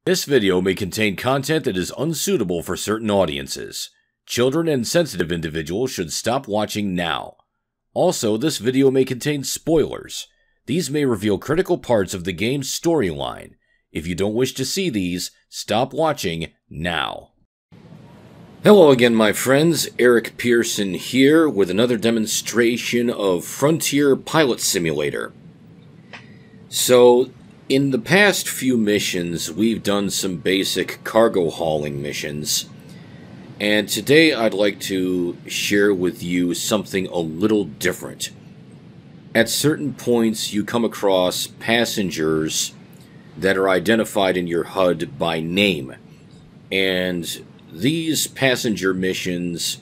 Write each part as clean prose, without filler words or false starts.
This video may contain content that is unsuitable for certain audiences. Children and sensitive individuals should stop watching now. Also, this video may contain spoilers. These may reveal critical parts of the game's storyline. If you don't wish to see these, stop watching now. Hello again, my friends. Eric Pearson here with another demonstration of Frontier Pilot Simulator. So, in the past few missions, we've done some basic cargo hauling missions, and today I'd like to share with you something a little different. At certain points, you come across passengers that are identified in your HUD by name, and these passenger missions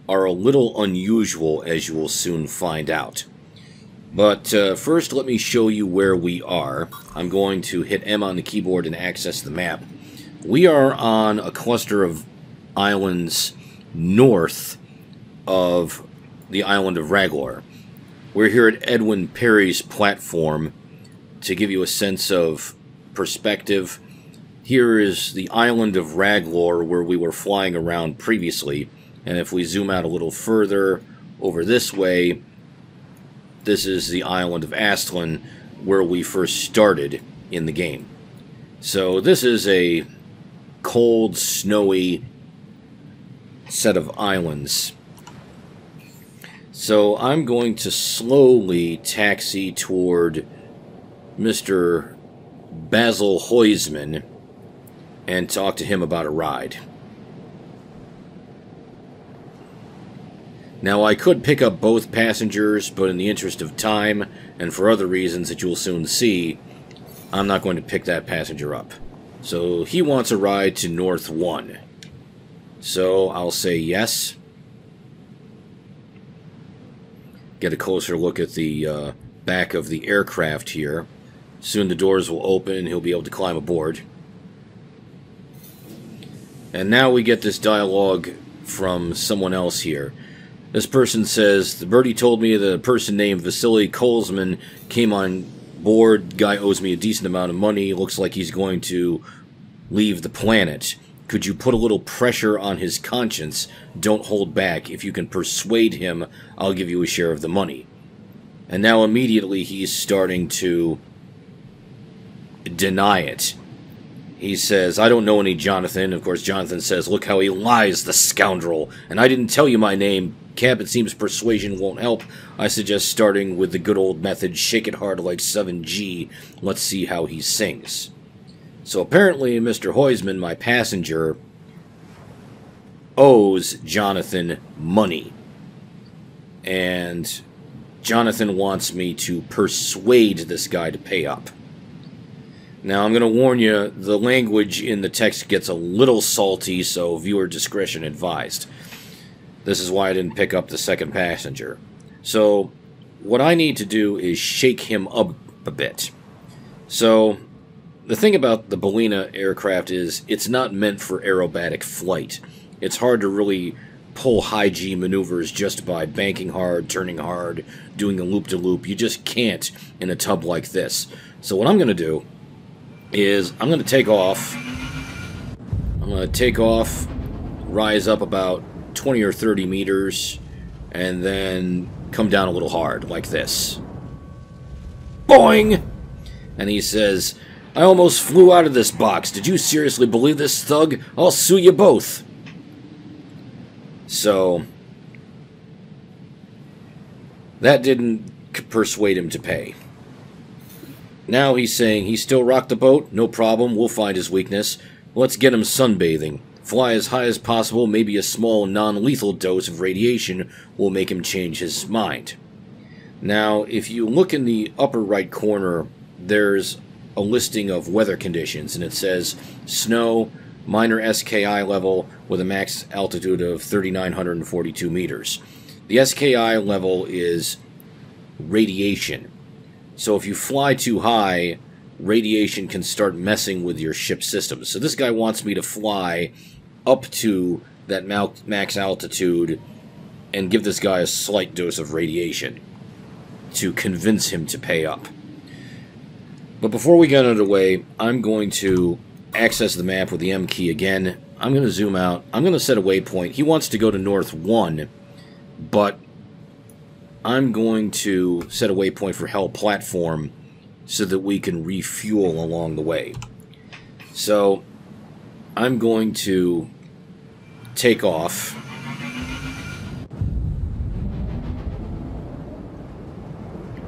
are a little unusual, as you will soon find out. But first, let me show you where we are. I'm going to hit M on the keyboard and access the map. We are on a cluster of islands north of the island of Raglor. We're here at Edwin Perry's platform. To give you a sense of perspective, here is the island of Raglor where we were flying around previously. And if we zoom out a little further over this way, this is the island of Astlin, where we first started in the game. So this is a cold, snowy set of islands. So I'm going to slowly taxi toward Mr. Basil Huysman and talk to him about a ride. Now, I could pick up both passengers, but in the interest of time, and for other reasons that you'll soon see, I'm not going to pick that passenger up. So, he wants a ride to North 1. So, I'll say yes. Get a closer look at the back of the aircraft here. Soon the doors will open and he'll be able to climb aboard. And now we get this dialogue from someone else here. This person says, the birdie told me that a person named Vasily Kolzman came on board. Guy owes me a decent amount of money. Looks like he's going to leave the planet. Could you put a little pressure on his conscience? Don't hold back. If you can persuade him, I'll give you a share of the money. And now immediately he's starting to deny it. He says, I don't know any Jonathan. Of course, Jonathan says, look how he lies, the scoundrel. And I didn't tell you my name. Cap, it seems persuasion won't help. I suggest starting with the good old method, shake it hard like 7G. Let's see how he sings. So apparently, Mr. Huysman, my passenger, owes Jonathan money. And Jonathan wants me to persuade this guy to pay up. Now, I'm going to warn you, the language in the text gets a little salty, so viewer discretion advised. This is why I didn't pick up the second passenger. So, what I need to do is shake him up a bit. So, the thing about the Bellina aircraft is, it's not meant for aerobatic flight. It's hard to really pull high-G maneuvers just by banking hard, turning hard, doing a loop-to-loop. You just can't in a tub like this. So what I'm going to do is I'm going to take off. I'm going to take off, rise up about 20 or 30 meters, and then come down a little hard, like this. Boing! And he says, I almost flew out of this box. Did you seriously believe this, thug? I'll sue you both. So, that didn't persuade him to pay. Now he's saying he still rocked the boat? No problem, we'll find his weakness. Let's get him sunbathing. Fly as high as possible, maybe a small non-lethal dose of radiation will make him change his mind. Now, if you look in the upper right corner, there's a listing of weather conditions, and it says snow, minor SKI level with a max altitude of 3,942 meters. The SKI level is radiation. So if you fly too high, radiation can start messing with your ship's systems. So this guy wants me to fly up to that max altitude and give this guy a slight dose of radiation to convince him to pay up. But before we get underway, I'm going to access the map with the M key again. I'm going to zoom out. I'm going to set a waypoint. He wants to go to North 1, but I'm going to set a waypoint for Hell Platform so that we can refuel along the way. So I'm going to take off.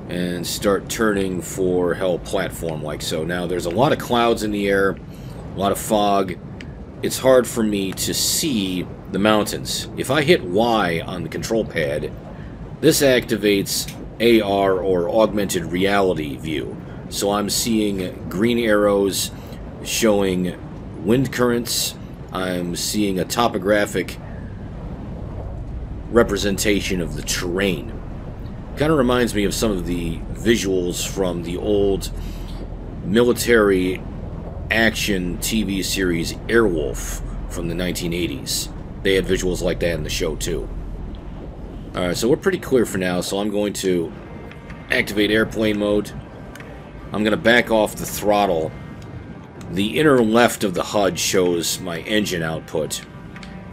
And start turning for Hell Platform like so. Now there's a lot of clouds in the air, a lot of fog. It's hard for me to see the mountains. If I hit Y on the control pad, this activates AR, or Augmented Reality view. So I'm seeing green arrows showing wind currents. I'm seeing a topographic representation of the terrain. Kind of reminds me of some of the visuals from the old military action TV series Airwolf from the 1980s. They had visuals like that in the show too. Alright, so we're pretty clear for now, so I'm going to activate airplane mode. I'm going to back off the throttle. The inner left of the HUD shows my engine output.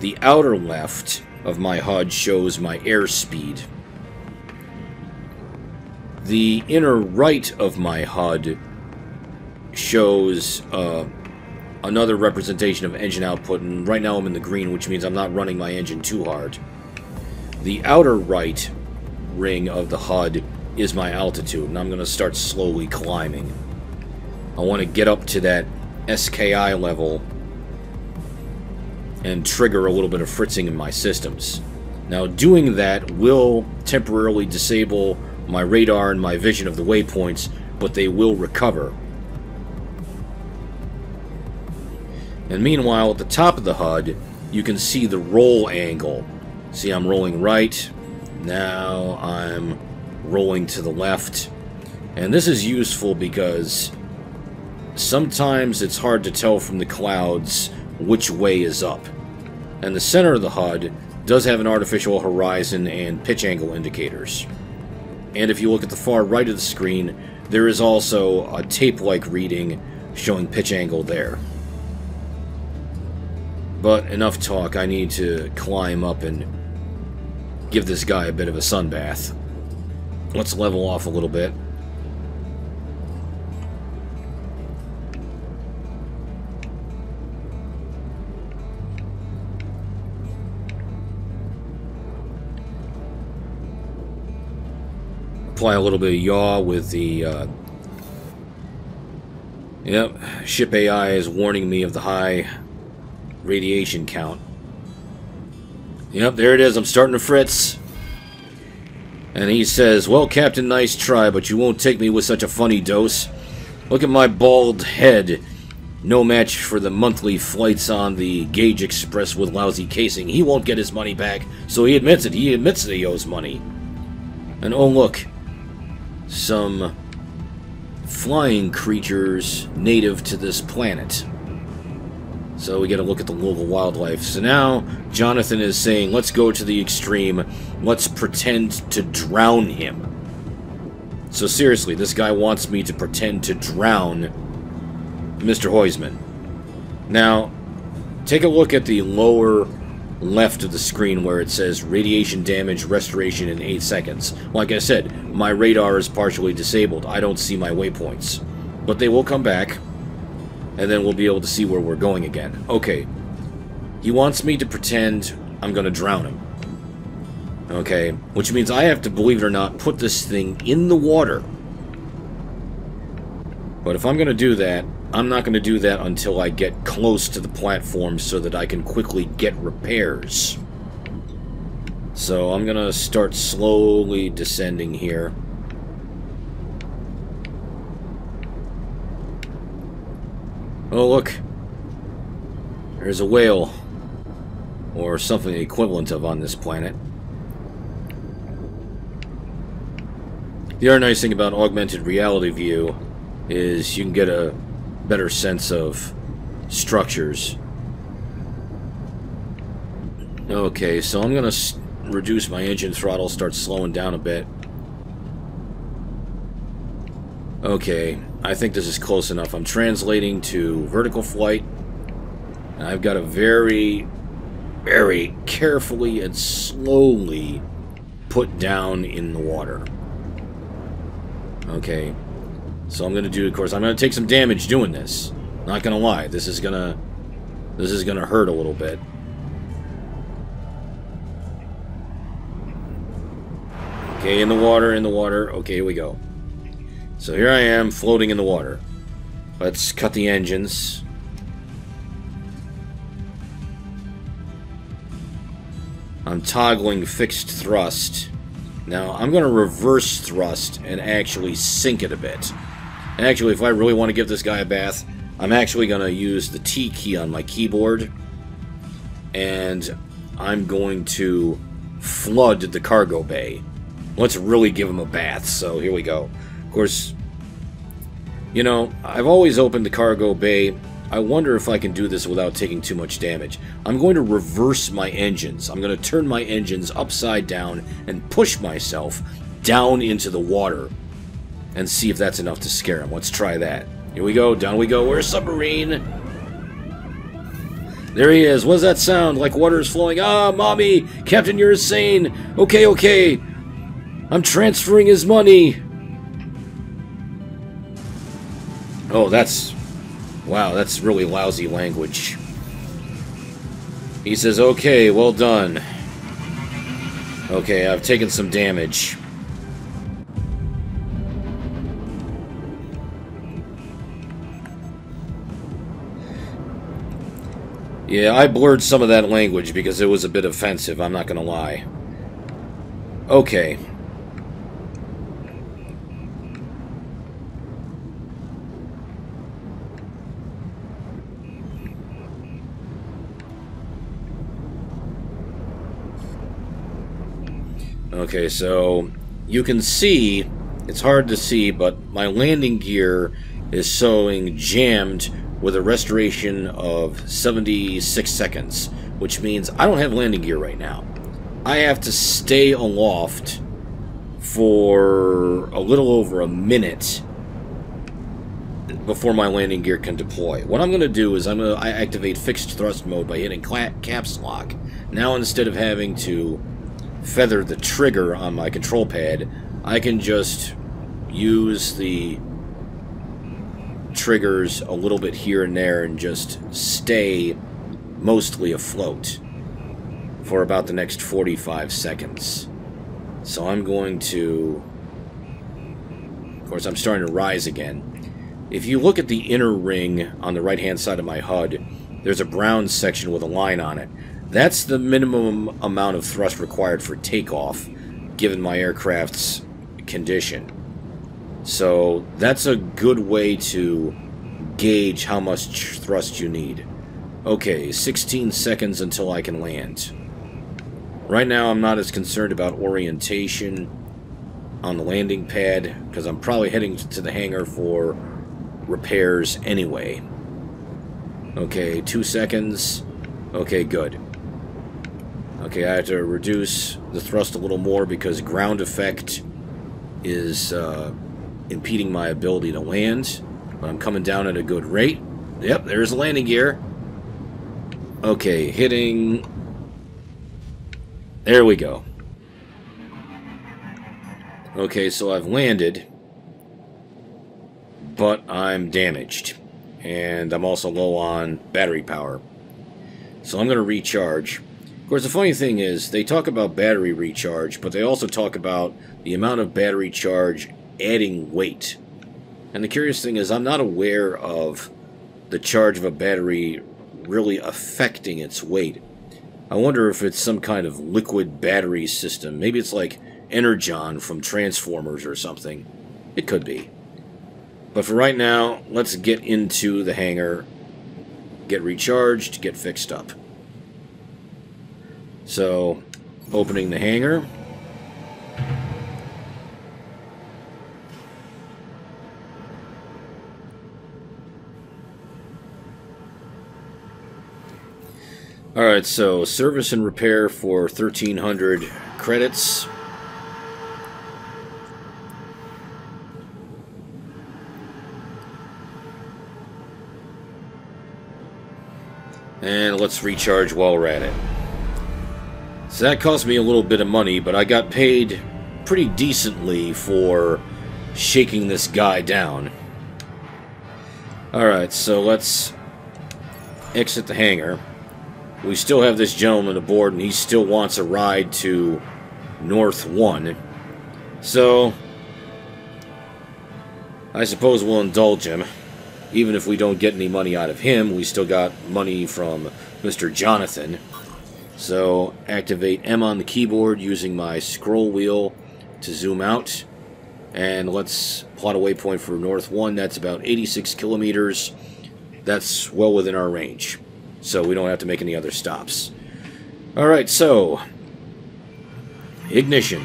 The outer left of my HUD shows my airspeed. The inner right of my HUD shows another representation of engine output, and right now I'm in the green, which means I'm not running my engine too hard. The outer right ring of the HUD is my altitude, and I'm going to start slowly climbing. I want to get up to that SKI level and trigger a little bit of fritzing in my systems. Now, doing that will temporarily disable my radar and my vision of the waypoints, but they will recover. And meanwhile, at the top of the HUD, you can see the roll angle. See, I'm rolling right. Now I'm rolling to the left. And this is useful because sometimes it's hard to tell from the clouds which way is up. And the center of the HUD does have an artificial horizon and pitch angle indicators. And if you look at the far right of the screen, there is also a tape-like reading showing pitch angle there. But enough talk, I need to climb up and give this guy a bit of a sunbath. Let's level off a little bit. Apply a little bit of yaw with the, yep, ship AI is warning me of the high radiation count. Yep, there it is, I'm starting to fritz. And he says, well, Captain, nice try, but you won't take me with such a funny dose. Look at my bald head. No match for the monthly flights on the Gauge Express with lousy casing. He won't get his money back, so he admits it. He admits that he owes money. And oh, look. Some flying creatures native to this planet. So we get a look at the local wildlife. So now Jonathan is saying, let's go to the extreme. Let's pretend to drown him. So seriously, this guy wants me to pretend to drown Mr. Heusman. Now, take a look at the lower left of the screen where it says radiation damage restoration in 8 seconds. Like I said, my radar is partially disabled. I don't see my waypoints. But they will come back, and then we'll be able to see where we're going again. Okay. He wants me to pretend I'm going to drown him. Okay. Which means I have to, believe it or not, put this thing in the water. But if I'm going to do that, I'm not going to do that until I get close to the platform so that I can quickly get repairs. So I'm going to start slowly descending here. Oh, look. There's a whale. Or something equivalent of on this planet. The other nice thing about Augmented Reality View is you can get a better sense of structures. Okay, so I'm going to reduce my engine throttle, start slowing down a bit. Okay, I think this is close enough. I'm translating to vertical flight. And I've got to very, very carefully and slowly put down in the water. Okay. So I'm going to do, of course, I'm going to take some damage doing this. Not going to lie. This is going to hurt a little bit. Okay, in the water, in the water. Okay, here we go. So here I am, floating in the water. Let's cut the engines. I'm toggling fixed thrust. Now, I'm going to reverse thrust and actually sink it a bit. Actually, if I really want to give this guy a bath, I'm actually going to use the T key on my keyboard. And I'm going to flood the cargo bay. Let's really give him a bath, so here we go. Of course, you know, I've always opened the cargo bay. I wonder if I can do this without taking too much damage. I'm going to reverse my engines. I'm going to turn my engines upside down and push myself down into the water and see if that's enough to scare him. Let's try that. Here we go, down we go. We're a submarine. There he is. What does that sound? Like water is flowing. Ah, mommy! Captain, you're insane! Okay, okay. I'm transferring his money. Oh, that's... Wow, that's really lousy language. He says, okay, well done. Okay, I've taken some damage. Yeah, I blurred some of that language because it was a bit offensive, I'm not gonna lie. Okay. Okay, so you can see, it's hard to see, but my landing gear is showing jammed with a restoration of 76 seconds, which means I don't have landing gear right now. I have to stay aloft for a little over a minute before my landing gear can deploy. What I'm going to do is I activate fixed thrust mode by hitting caps lock. Now instead of having to feather the trigger on my control pad, I can just use the triggers a little bit here and there and just stay mostly afloat for about the next 45 seconds. So I'm going to... Of course, I'm starting to rise again. If you look at the inner ring on the right-hand side of my HUD, there's a brown section with a line on it. That's the minimum amount of thrust required for takeoff, given my aircraft's condition. So that's a good way to gauge how much thrust you need. Okay, 16 seconds until I can land. Right now I'm not as concerned about orientation on the landing pad, because I'm probably heading to the hangar for repairs anyway. Okay, 2 seconds. Okay, good. Okay, I have to reduce the thrust a little more because ground effect is impeding my ability to land. But I'm coming down at a good rate. Yep, there's the landing gear. Okay, hitting... There we go. Okay, so I've landed, but I'm damaged. And I'm also low on battery power. So I'm going to recharge. Of course, the funny thing is, they talk about battery recharge, but they also talk about the amount of battery charge adding weight. And the curious thing is, I'm not aware of the charge of a battery really affecting its weight. I wonder if it's some kind of liquid battery system. Maybe it's like Energon from Transformers or something. It could be. But for right now, let's get into the hangar, get recharged, get fixed up. So, opening the hangar. Alright, so service and repair for 1,300 credits. And let's recharge while we're at it. So that cost me a little bit of money, but I got paid pretty decently for shaking this guy down. Alright, so let's exit the hangar. We still have this gentleman aboard, and he still wants a ride to North 1. So I suppose we'll indulge him. Even if we don't get any money out of him, we still got money from Mr. Jonathan. So activate M on the keyboard using my scroll wheel to zoom out. And let's plot a waypoint for North 1. That's about 86 kilometers. That's well within our range. So we don't have to make any other stops. Alright, so ignition.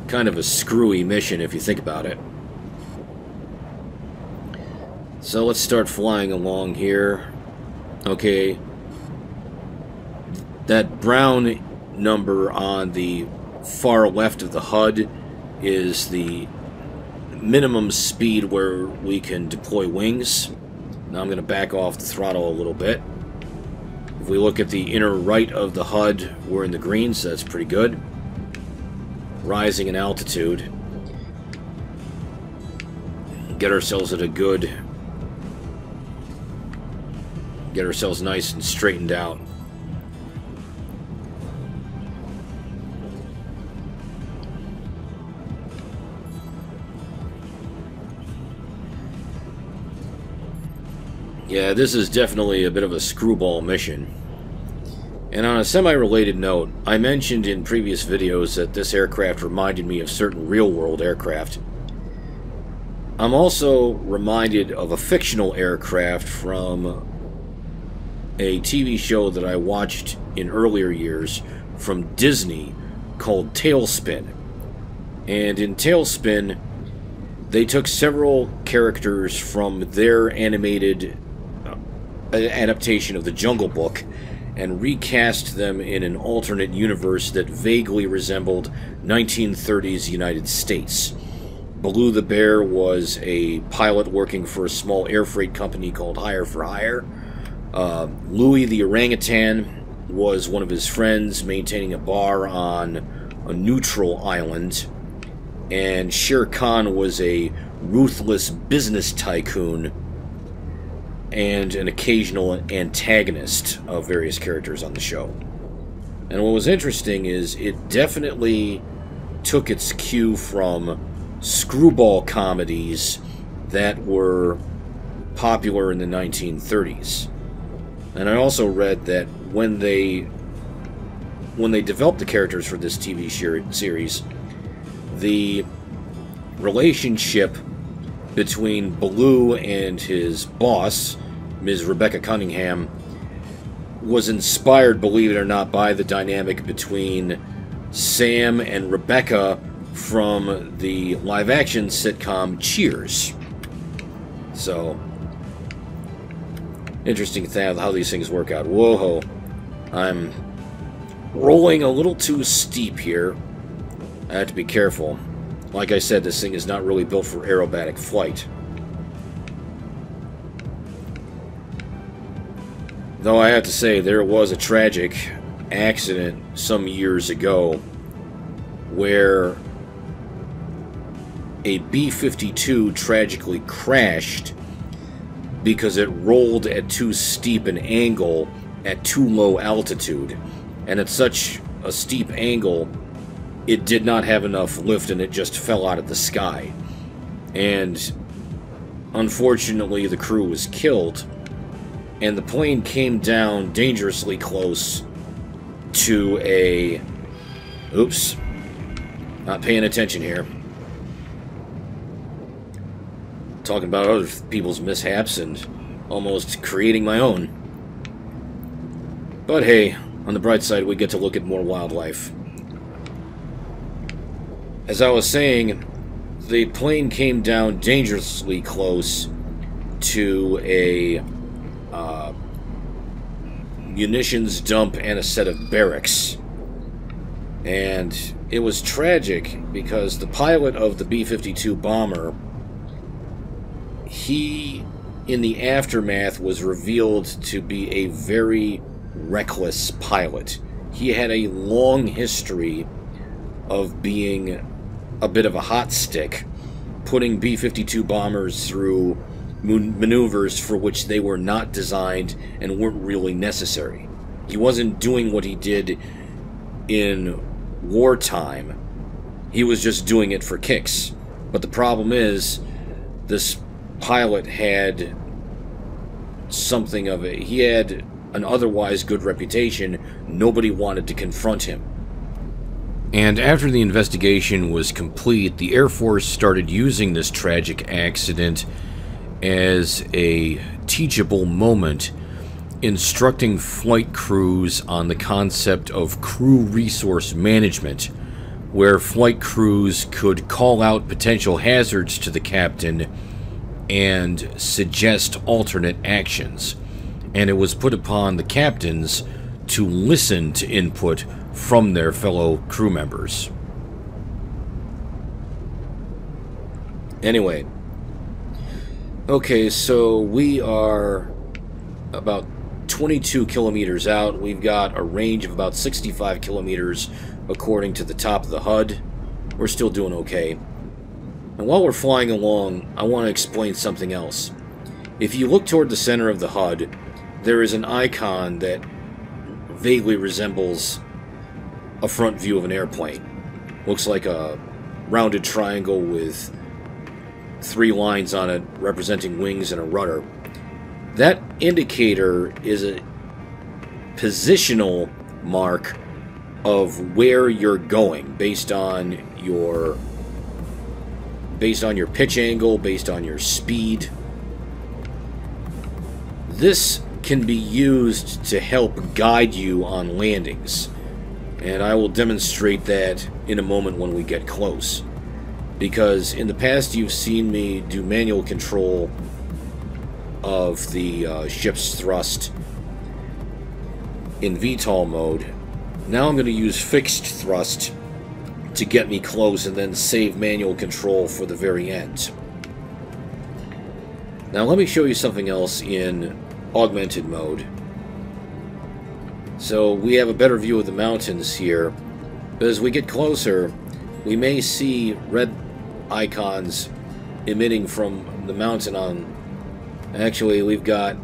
Kind of a screwy mission if you think about it. So let's start flying along here. Okay. That brown number on the far left of the HUD is the minimum speed where we can deploy wings. Now I'm going to back off the throttle a little bit. If we look at the inner right of the HUD, we're in the green, so that's pretty good. Rising in altitude. Get ourselves at a good... Get ourselves nice and straightened out. Yeah, this is definitely a bit of a screwball mission. And on a semi-related note, I mentioned in previous videos that this aircraft reminded me of certain real-world aircraft. I'm also reminded of a fictional aircraft from a TV show that I watched in earlier years from Disney called Tailspin. And in Tailspin, they took several characters from their animated adaptation of The Jungle Book and recast them in an alternate universe that vaguely resembled 1930s United States. Baloo the Bear was a pilot working for a small air freight company called Hire for Hire. Louie the Orangutan was one of his friends maintaining a bar on a neutral island. And Shere Khan was a ruthless business tycoon and an occasional antagonist of various characters on the show. And what was interesting is it definitely took its cue from screwball comedies that were popular in the 1930s. And I also read that when they developed the characters for this TV series, the relationship between Baloo and his boss, Ms. Rebecca Cunningham, was inspired, believe it or not, by the dynamic between Sam and Rebecca from the live-action sitcom Cheers. So, interesting how these things work out. Whoa, I'm rolling a little too steep here. I have to be careful. Like I said, this thing is not really built for aerobatic flight. Though I have to say, there was a tragic accident some years ago where a B-52 tragically crashed because it rolled at too steep an angle at too low altitude. And at such a steep angle, it did not have enough lift and it just fell out of the sky. And unfortunately, the crew was killed, and the plane came down dangerously close to a... Oops. Not paying attention here. Talking about other people's mishaps and almost creating my own. But hey, on the bright side, we get to look at more wildlife. As I was saying, the plane came down dangerously close to a munitions dump and a set of barracks. And it was tragic because the pilot of the B-52 bomber he, in the aftermath, was revealed to be a very reckless pilot. He had a long history of being a bit of a hot stick, putting B-52 bombers through maneuvers for which they were not designed and weren't really necessary. He wasn't doing what he did in wartime. He was just doing it for kicks. But the problem is, this pilot had something of it. He had an otherwise good reputation. Nobody wanted to confront him. And after the investigation was complete, the Air Force started using this tragic accident as a teachable moment, instructing flight crews on the concept of crew resource management, where flight crews could call out potential hazards to the captain and suggest alternate actions. And it was put upon the captains to listen to input from their fellow crew members. Anyway, okay, so we are about 22 kilometers out. We've got a range of about 65 kilometers according to the top of the HUD. We're still doing okay. And while we're flying along, I want to explain something else. If you look toward the center of the HUD, there is an icon that vaguely resembles a front view of an airplane. Looks like a rounded triangle with 3 lines on it representing wings and a rudder. That indicator is a positional mark of where you're going based on your pitch angle, based on your speed. This can be used to help guide you on landings, and I will demonstrate that in a moment when we get close. Because in the past you've seen me do manual control of the ship's thrust in VTOL mode. Now I'm going to use fixed thrust to get me close and then save manual control for the very end. Now let me show you something else in Augmented Mode. So we have a better view of the mountains here, but as we get closer we may see red icons emitting from the mountain on... Actually, we got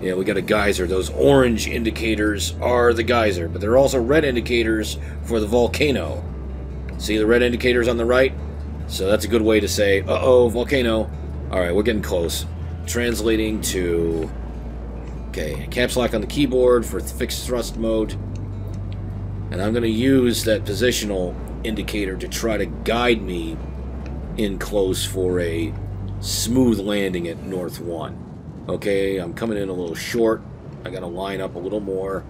a geyser. Those orange indicators are the geyser, but there are also red indicators for the volcano. See the red indicators on the right? So that's a good way to say, uh-oh, volcano. Alright, we're getting close. Translating to... Okay, caps lock on the keyboard for fixed thrust mode. And I'm going to use that positional indicator to try to guide me in close for a smooth landing at North 1. Okay, I'm coming in a little short. I gotta line up a little more.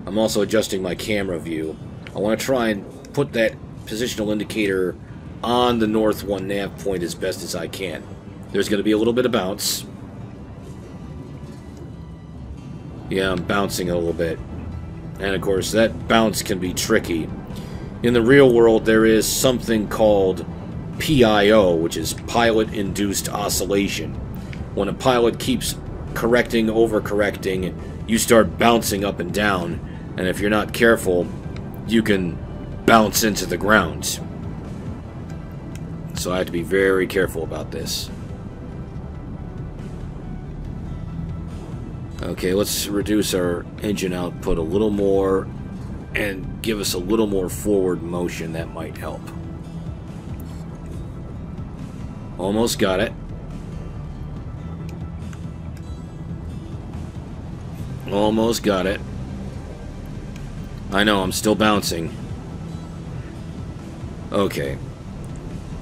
I'm also adjusting my camera view. I want to try and put that positional indicator on the North 1 nav point as best as I can. There's going to be a little bit of bounce. Yeah, I'm bouncing a little bit. And of course, that bounce can be tricky. In the real world, there is something called PIO, which is pilot-induced oscillation. When a pilot keeps correcting, overcorrecting, you start bouncing up and down, and if you're not careful, you can bounce into the ground. So I have to be very careful about this. Okay, let's reduce our engine output a little more and give us a little more forward motion. That might help. Almost got it. Almost got it. I know, I'm still bouncing. Okay.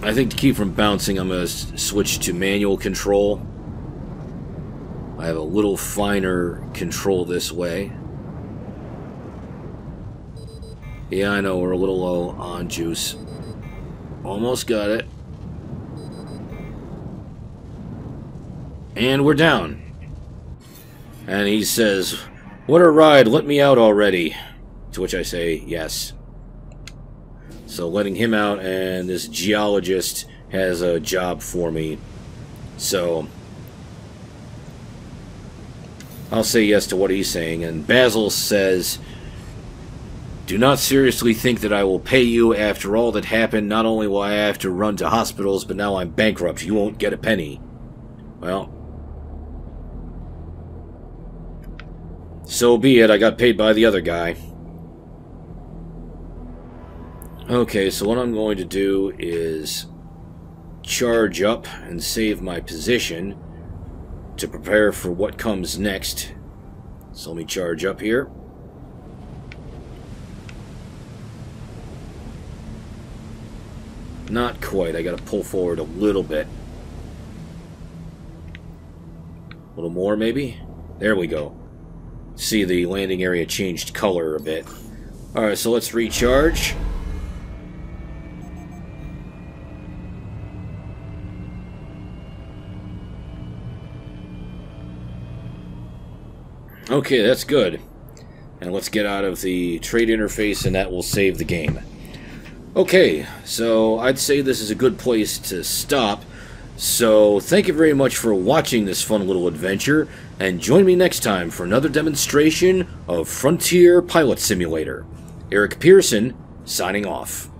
I think to keep from bouncing, I'm going to switch to manual control. I have a little finer control this way. Yeah, I know, we're a little low on juice. Almost got it. And we're down. And he says, "What a ride, let me out already." To which I say, yes. So letting him out, and this geologist has a job for me. So I'll say yes to what he's saying. And Basil says, do not seriously think that I will pay you after all that happened. Not only will I have to run to hospitals, but now I'm bankrupt. You won't get a penny. Well, so be it. I got paid by the other guy. Okay, so what I'm going to do is charge up and save my position to prepare for what comes next. So let me charge up here. Not quite. I gotta pull forward a little bit. A little more, maybe? There we go. See, the landing area changed color a bit. Alright, so let's recharge. Okay, that's good. And let's get out of the trade interface, and that will save the game. Okay, so I'd say this is a good place to stop. So thank you very much for watching this fun little adventure, and join me next time for another demonstration of Frontier Pilot Simulator. Eric Pearson, signing off.